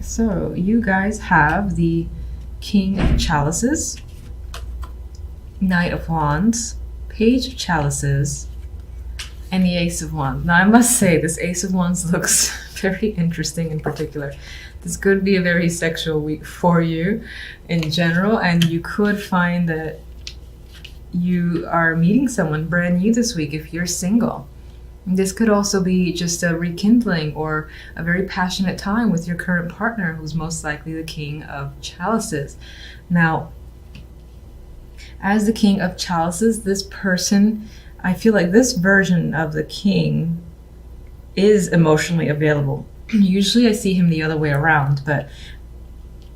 So you guys have the King of Chalices, Knight of Wands, Page of Chalices, and the Ace of Wands. Now I must say this Ace of Wands looks very interesting in particular. This could be a very sexual week for you in general, and you could find that you are meeting someone brand new this week if you're single. This could also be just a rekindling or a very passionate time with your current partner, who's most likely the King of Chalices. Now, as the King of Chalices, this person, I feel like this version of the king is emotionally available. Usually I see him the other way around, but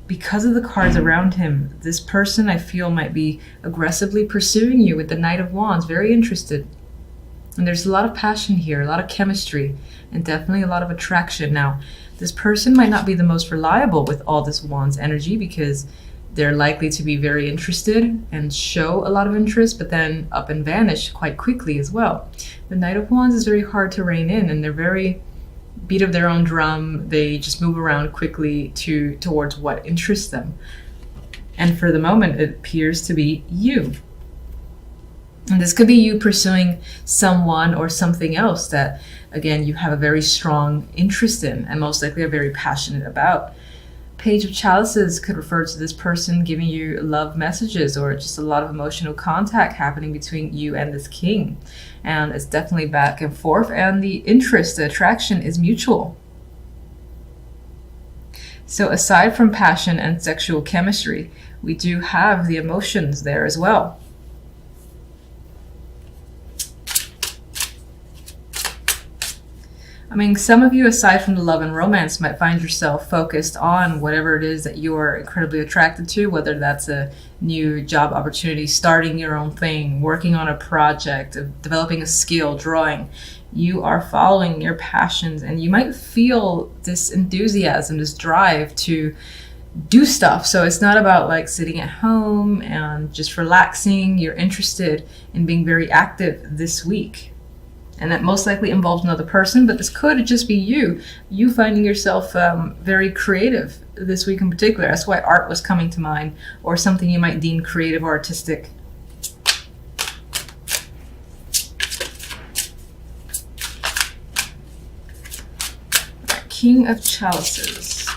because of the cards around him, this person I feel might be aggressively pursuing you with the Knight of Wands, very interested. And there's a lot of passion here, a lot of chemistry, and definitely a lot of attraction. Now, this person might not be the most reliable with all this Wands energy because they're likely to be very interested and show a lot of interest, but then up and vanish quite quickly as well. The Knight of Wands is very hard to rein in, and they're very beat of their own drum. They just move around quickly towards what interests them. And for the moment, it appears to be you. And this could be you pursuing someone or something else that, again, you have a very strong interest in and most likely are very passionate about. Page of Chalices could refer to this person giving you love messages or just a lot of emotional contact happening between you and this king. And it's definitely back and forth, and the interest, the attraction is mutual. So aside from passion and sexual chemistry, we do have the emotions there as well. I mean, some of you, aside from the love and romance, might find yourself focused on whatever it is that you are incredibly attracted to, whether that's a new job opportunity, starting your own thing, working on a project, developing a skill, drawing. You are following your passions, and you might feel this enthusiasm, this drive to do stuff. So it's not about like sitting at home and just relaxing. You're interested in being very active this week. And that most likely involves another person, but this could just be you finding yourself very creative this week in particular. That's why art was coming to mind, or something you might deem creative or artistic. King of Chalices.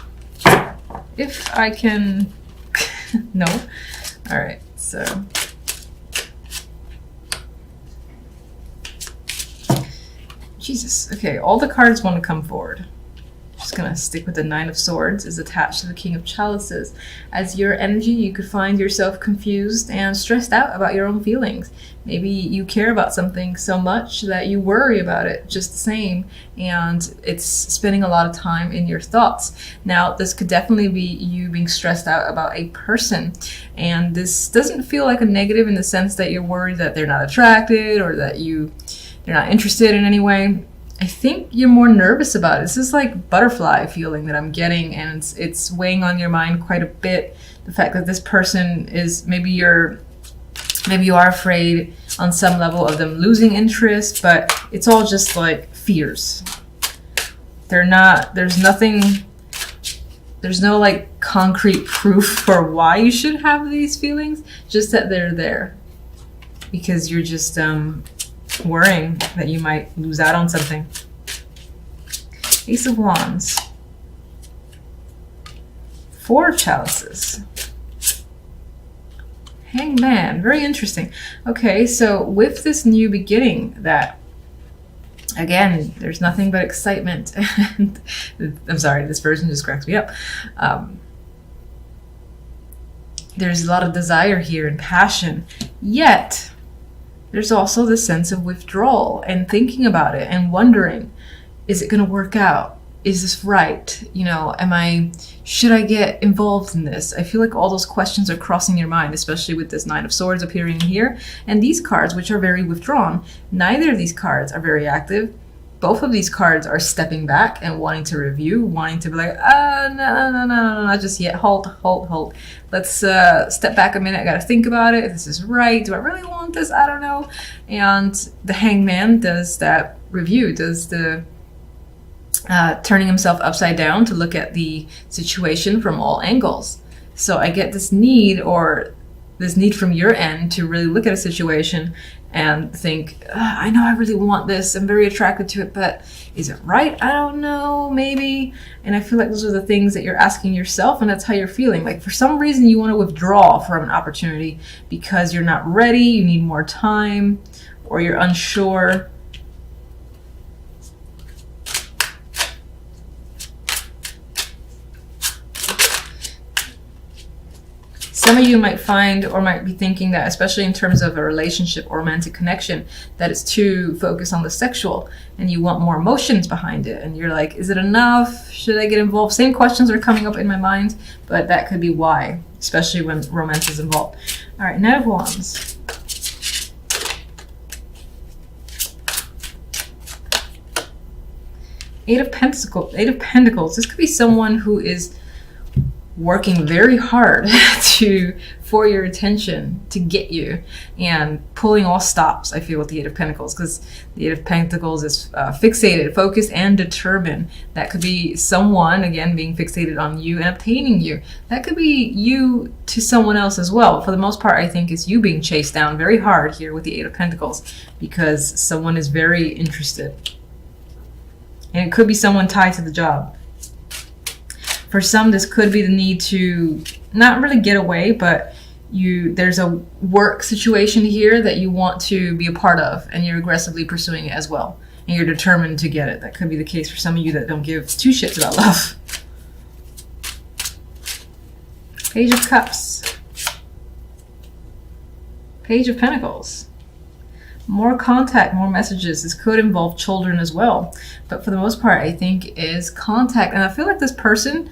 If I can... No? Alright, so... Jesus. Okay, all the cards want to come forward. Just gonna stick with the Nine of Swords is attached to the King of Chalices. As your energy, you could find yourself confused and stressed out about your own feelings. Maybe you care about something so much that you worry about it just the same, and it's spending a lot of time in your thoughts. Now, this could definitely be you being stressed out about a person, and this doesn't feel like a negative in the sense that you're worried that they're not attracted or that they're not interested in any way. I think you're more nervous about it. This is like butterfly feeling that I'm getting, and it's weighing on your mind quite a bit. The fact that this person is, maybe you are afraid on some level of them losing interest, but it's all just like fears. There's no like concrete proof for why you should have these feelings, just that they're there. Because you're just worrying that you might lose out on something. Ace of Wands. Four of Chalices. Hangman. Very interesting. Okay, so with this new beginning that, again, there's nothing but excitement. And I'm sorry, this version just cracks me up. There's a lot of desire here and passion. Yet, there's also this sense of withdrawal and thinking about it and wondering, is it going to work out? Is this right? You know, should I get involved in this? I feel like all those questions are crossing your mind, especially with this Nine of Swords appearing here. And these cards, which are very withdrawn, neither of these cards are very active. Both of these cards are stepping back and wanting to review, wanting to be like, no, not just yet. Hold. Let's step back a minute. I gotta think about it. If this is right, do I really want this? I don't know. And the Hangman does that review, does the turning himself upside down to look at the situation from all angles. So I get this need, or this need from your end, to really look at a situation and think, I know I really want this, I'm very attracted to it, but is it right? I don't know, maybe. And I feel like those are the things that you're asking yourself, and that's how you're feeling. Like for some reason you want to withdraw from an opportunity because you're not ready, you need more time, or you're unsure. Some of you might find, or might be thinking that, especially in terms of a relationship or romantic connection, that it's too focused on the sexual and you want more emotions behind it. And you're like, is it enough? Should I get involved? Same questions are coming up in my mind, but that could be why, especially when romance is involved. All right, Knight of Wands. Eight of Pentacles. This could be someone who is working very hard for your attention, to get you, and pulling all stops, I feel, with the Eight of Pentacles, because the Eight of Pentacles is fixated, focused, and determined. That could be someone, again, being fixated on you and obtaining you. That could be you to someone else as well. For the most part, I think it's you being chased down very hard here with the Eight of Pentacles, because someone is very interested. And it could be someone tied to the job. For some, this could be the need to not really get away, but there's a work situation here that you want to be a part of, and you're aggressively pursuing it as well. And you're determined to get it. That could be the case for some of you that don't give two shits about love. Page of Cups. Page of Pentacles. More contact, more messages. This could involve children as well. But for the most part, I think is contact. And I feel like this person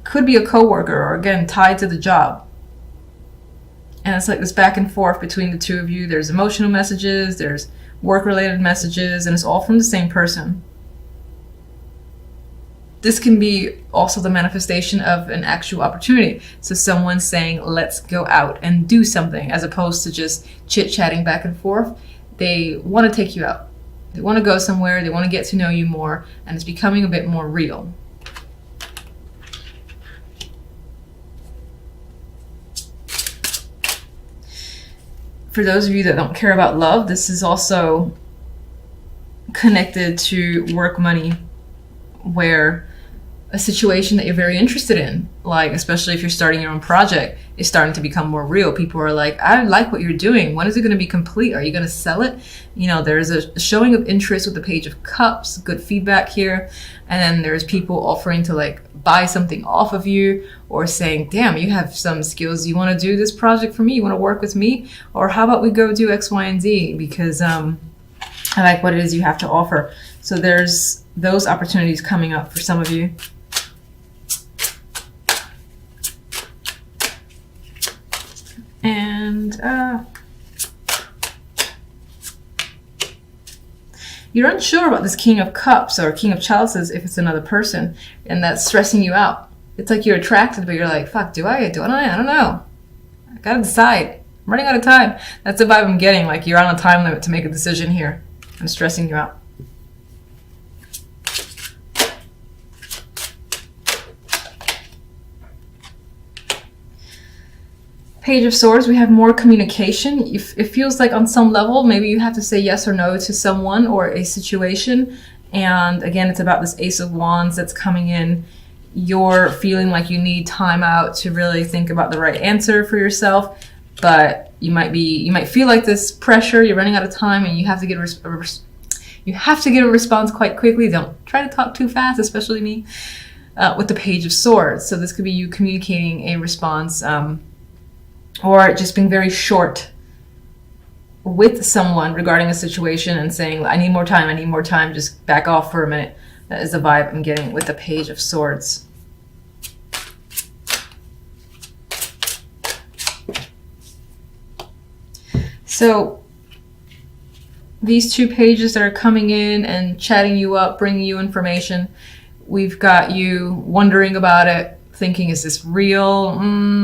could be a coworker, or again, tied to the job. And it's like this back and forth between the two of you. There's emotional messages, there's work-related messages, and it's all from the same person. This can be also the manifestation of an actual opportunity. So someone saying, let's go out and do something, as opposed to just chit-chatting back and forth. They want to take you out. They want to go somewhere, they want to get to know you more, and it's becoming a bit more real. For those of you that don't care about love, this is also connected to work, money, where a situation that you're very interested in, like especially if you're starting your own project, is starting to become more real. People are like, I like what you're doing. When is it going to be complete? Are you going to sell it? You know, there's a showing of interest with the Page of Cups, good feedback here. And then there's people offering to like buy something off of you, or saying, damn, you have some skills. You want to do this project for me? You want to work with me? Or how about we go do X, Y, and Z? Because I like what it is you have to offer. So there's those opportunities coming up for some of you. And you're unsure about this King of Cups or King of Chalices if it's another person, and that's stressing you out. It's like you're attracted, but you're like, fuck, do I? I don't know. I gotta decide. I'm running out of time. That's the vibe I'm getting, like you're on a time limit to make a decision here. I'm stressing you out. Page of Swords, we have more communication. It feels like on some level, maybe you have to say yes or no to someone or a situation. And again, it's about this Ace of Wands that's coming in. You're feeling like you need time out to really think about the right answer for yourself. But you might feel like this pressure, you're running out of time, and you have to get a response quite quickly. Don't try to talk too fast, especially me, with the Page of Swords. So this could be you communicating a response, or just being very short with someone regarding a situation and saying, I need more time, just back off for a minute. That is the vibe I'm getting with the Page of Swords. So these two pages that are coming in and chatting you up, bringing you information, we've got you wondering about it, thinking, is this real?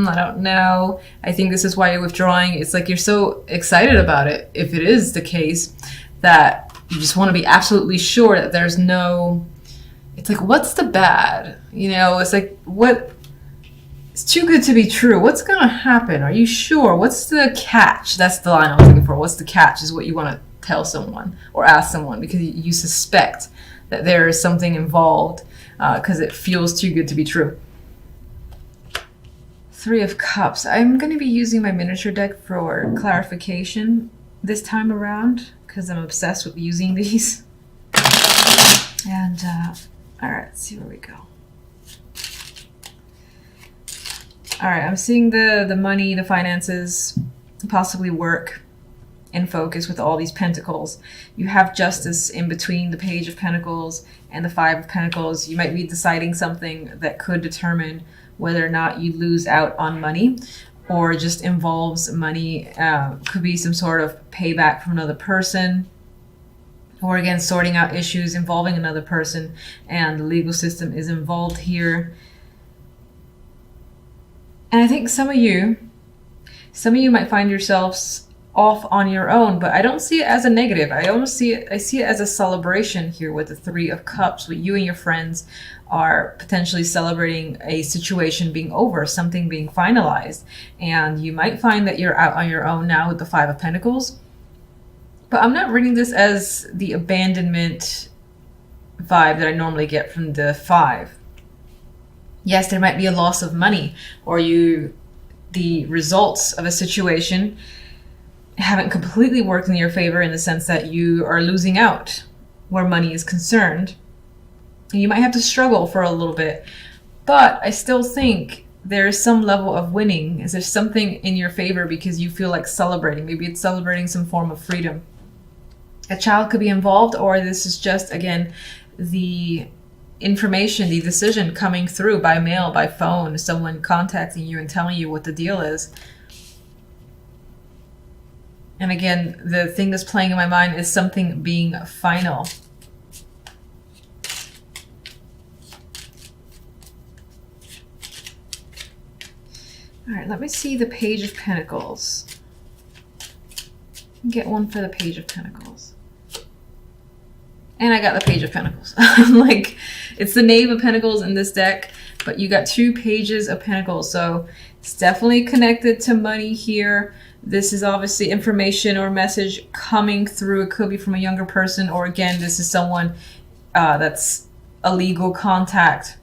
I don't know. I think this is why you're withdrawing. It's like you're so excited about it, if it is the case, that you just want to be absolutely sure that there's no it's like, what's the bad? You know, it's like, what? It's too good to be true. What's going to happen? Are you sure? What's the catch? That's the line I was looking for. What's the catch is what you want to tell someone or ask someone, because you suspect that there is something involved because it feels too good to be true. Three of Cups. I'm going to be using my miniature deck for clarification this time around because I'm obsessed with using these. And all right, let's see where we go. All right, I'm seeing the money, the finances, possibly work in focus with all these pentacles. You have Justice in between the Page of Pentacles and the Five of Pentacles. You might be deciding something that could determine whether or not you lose out on money or just involves money. Could be some sort of payback from another person, or again, sorting out issues involving another person, and the legal system is involved here. And I think some of you might find yourselves off on your own, but I don't see it as a negative. I see it as a celebration here with the Three of Cups, where you and your friends are potentially celebrating a situation being over, something being finalized. And you might find that you're out on your own now with the Five of Pentacles. But I'm not reading this as the abandonment vibe that I normally get from the Five. Yes, there might be a loss of money, or the results of a situation haven't completely worked in your favor in the sense that you are losing out where money is concerned. And you might have to struggle for a little bit, but I still think there is some level of winning. Is there something in your favor because you feel like celebrating? Maybe it's celebrating some form of freedom. A child could be involved, or this is just, again, the information, the decision coming through by mail, by phone, someone contacting you and telling you what the deal is. And again, the thing that's playing in my mind is something being final. All right, let me see the Page of Pentacles. Get one for the Page of Pentacles. And I got the Page of Pentacles. Like, it's the Knave of Pentacles in this deck, but you got two Pages of Pentacles. So it's definitely connected to money here. This is obviously information or message coming through. It could be from a younger person, or again, this is someone that's a legal contact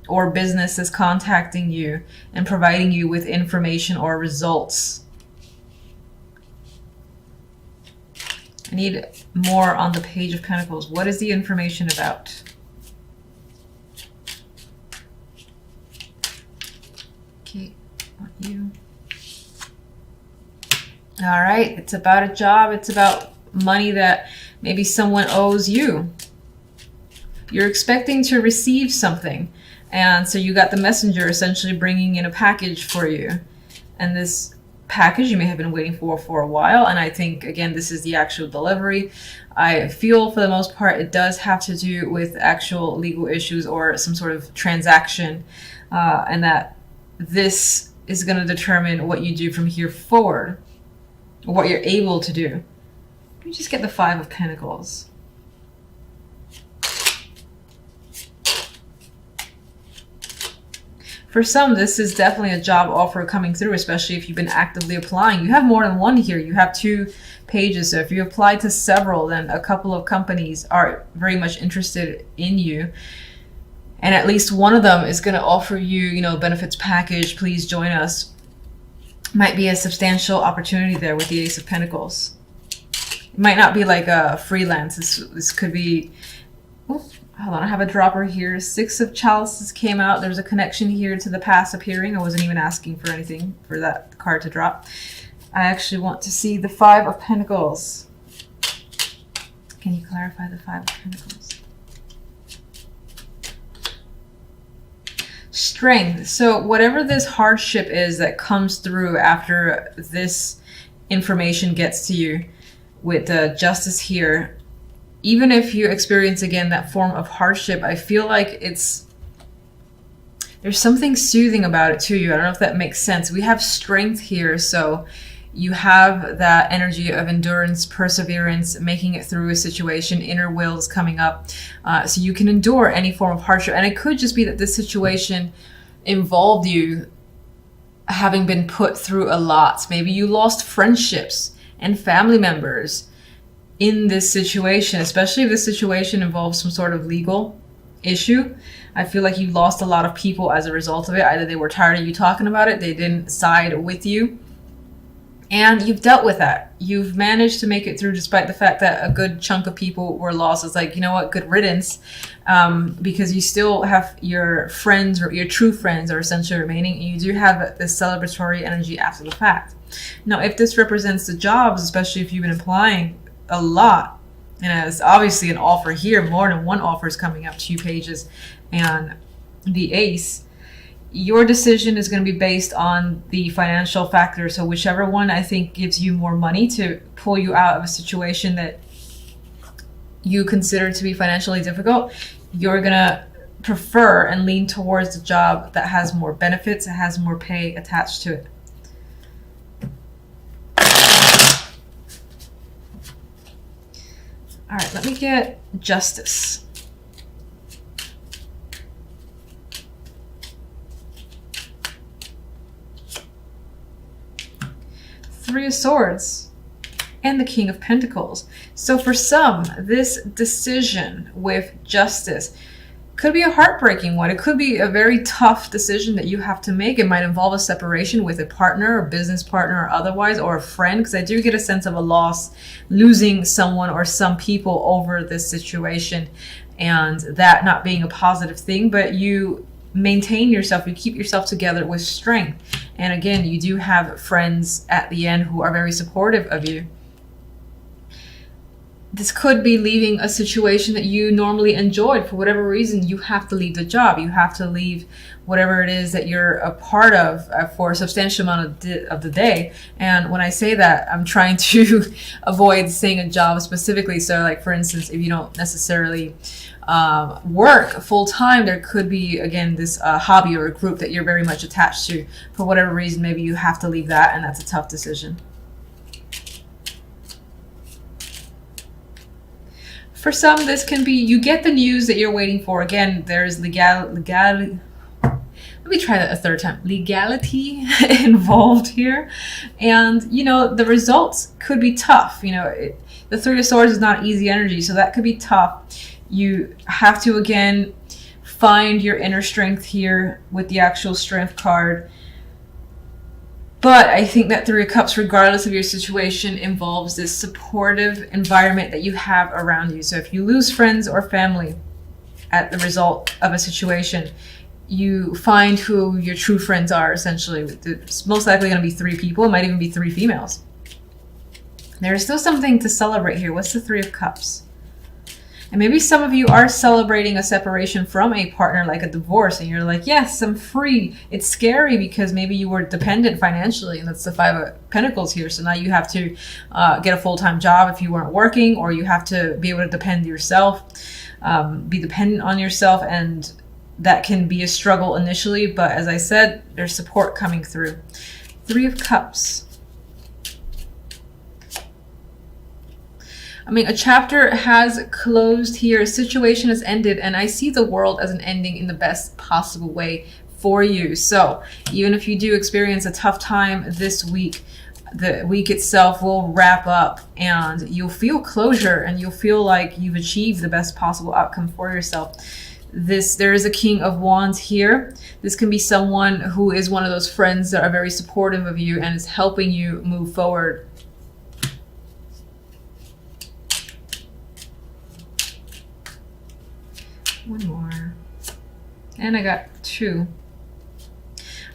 or business is contacting you and providing you with information or results. I need more on the Page of Pentacles. What is the information about? Okay, on you. All right, it's about a job. It's about money that maybe someone owes you. You're expecting to receive something. And so you got the messenger essentially bringing in a package for you. And this package you may have been waiting for a while. And I think, again, this is the actual delivery. I feel for the most part it does have to do with actual legal issues or some sort of transaction. And that this is going to determine what you do from here forward, or what you're able to do. Let me just get the Five of Pentacles. For some, this is definitely a job offer coming through, especially if you've been actively applying. You have more than one here. You have two pages. So if you apply to several, then a couple of companies are very much interested in you. And at least one of them is going to offer you, benefits package. Please join us. Might be a substantial opportunity there with the Ace of Pentacles. It might not be like a freelance. This could be... Hold on, I have a dropper here. Six of Chalices came out. There's a connection here to the past appearing. I wasn't even asking for anything for that card to drop. I actually want to see the Five of Pentacles. Can you clarify the Five of Pentacles? Strength. So whatever this hardship is that comes through after this information gets to you with the Justice here, even if you experience, again, that form of hardship, I feel like there's something soothing about it to you. I don't know if that makes sense. We have strength here, so You have that energy of endurance, perseverance, making it through a situation, inner will is coming up. So you can endure any form of hardship. And it could just be that this situation involved you having been put through a lot. Maybe you lost friendships and family members in this situation, especially if this situation involves some sort of legal issue. I feel like you lost a lot of people as a result of it. Either they were tired of you talking about it, they didn't side with you. And you've dealt with that. You've managed to make it through despite the fact that a good chunk of people were lost. It's like, you know what, good riddance, because you still have your friends, or your true friends are essentially remaining. And you do have this celebratory energy after the fact. Now, if this represents the jobs, especially if you've been applying a lot, and as obviously an offer here, more than one offer is coming up, 2 pages and the ace, your decision is going to be based on the financial factor. So whichever one I think gives you more money to pull you out of a situation that you consider to be financially difficult, you're going to prefer and lean towards the job that has more benefits, that has more pay attached to it. All right, let me get justice. Three of Swords and the King of Pentacles. So for some, this decision with justice could be a heartbreaking one. It could be a very tough decision that you have to make. It might involve a separation with a partner, a business partner, or otherwise, or a friend, because I do get a sense of a loss, losing someone or some people over this situation, and that not being a positive thing. But you maintain yourself, you keep yourself together with strength. And again, you do have friends at the end who are very supportive of you. This could be leaving a situation that you normally enjoyed. For whatever reason, you have to leave the job. You have to leave whatever it is that you're a part of for a substantial amount of the day. And when I say that, I'm trying to avoid saying a job specifically. So like, for instance, if you don't necessarily work full-time, there could be, again, this hobby or a group that you're very much attached to. For whatever reason, maybe you have to leave that, and that's a tough decision. For some, this can be, you get the news that you're waiting for. Again, there's legality. Let me try that a third time. Legality involved here. And, you know, the results could be tough. You know, the Three of Swords is not easy energy, so that could be tough. You have to, again, find your inner strength here with the actual strength card. But I think that Three of Cups, regardless of your situation, involves this supportive environment that you have around you. So if you lose friends or family at the result of a situation, you find who your true friends are, essentially. It's most likely going to be 3 people. It might even be 3 females. There's still something to celebrate here. What's the Three of Cups? And maybe some of you are celebrating a separation from a partner, like a divorce, and you're like, yes, I'm free. It's scary because maybe you were dependent financially, and that's the Five of Pentacles here. So now you have to get a full-time job if you weren't working, or you have to be able to depend yourself, be dependent on yourself, and that can be a struggle initially. But as I said, there's support coming through. Three of Cups. I mean, a chapter has closed here, a situation has ended, and I see the world as an ending in the best possible way for you. So even if you do experience a tough time this week, the week itself will wrap up and you'll feel closure and you'll feel like you've achieved the best possible outcome for yourself. There is a King of Wands here. This can be someone who is one of those friends that are very supportive of you and is helping you move forward. One more. And I got 2.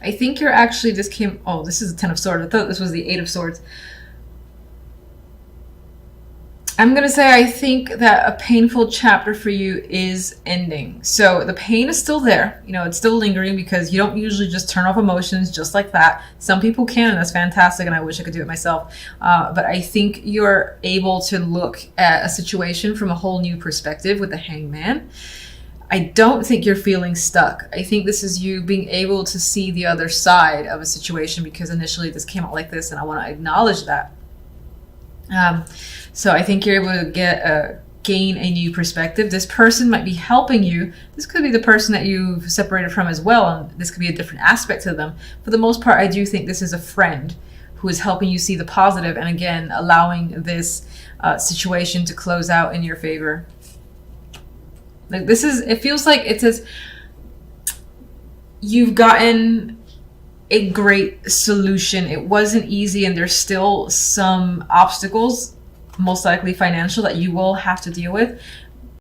I think you're actually, this is a 10 of Swords. I thought this was the 8 of Swords. I'm going to say I think that a painful chapter for you is ending. So the pain is still there. You know, it's still lingering because you don't usually just turn off emotions just like that. Some people can, and that's fantastic, and I wish I could do it myself. But I think you're able to look at a situation from a whole new perspective with the Hangman. I don't think you're feeling stuck. I think this is you being able to see the other side of a situation, because initially this came out like this, and I want to acknowledge that. So I think you're able to gain a new perspective. This person might be helping you. This could be the person that you've separated from as well, and this could be a different aspect to them. For the most part, I do think this is a friend who is helping you see the positive, and again, allowing this situation to close out in your favor. Like this is, it feels like it says you've gotten a great solution. It wasn't easy, and there's still some obstacles, most likely financial, that you will have to deal with.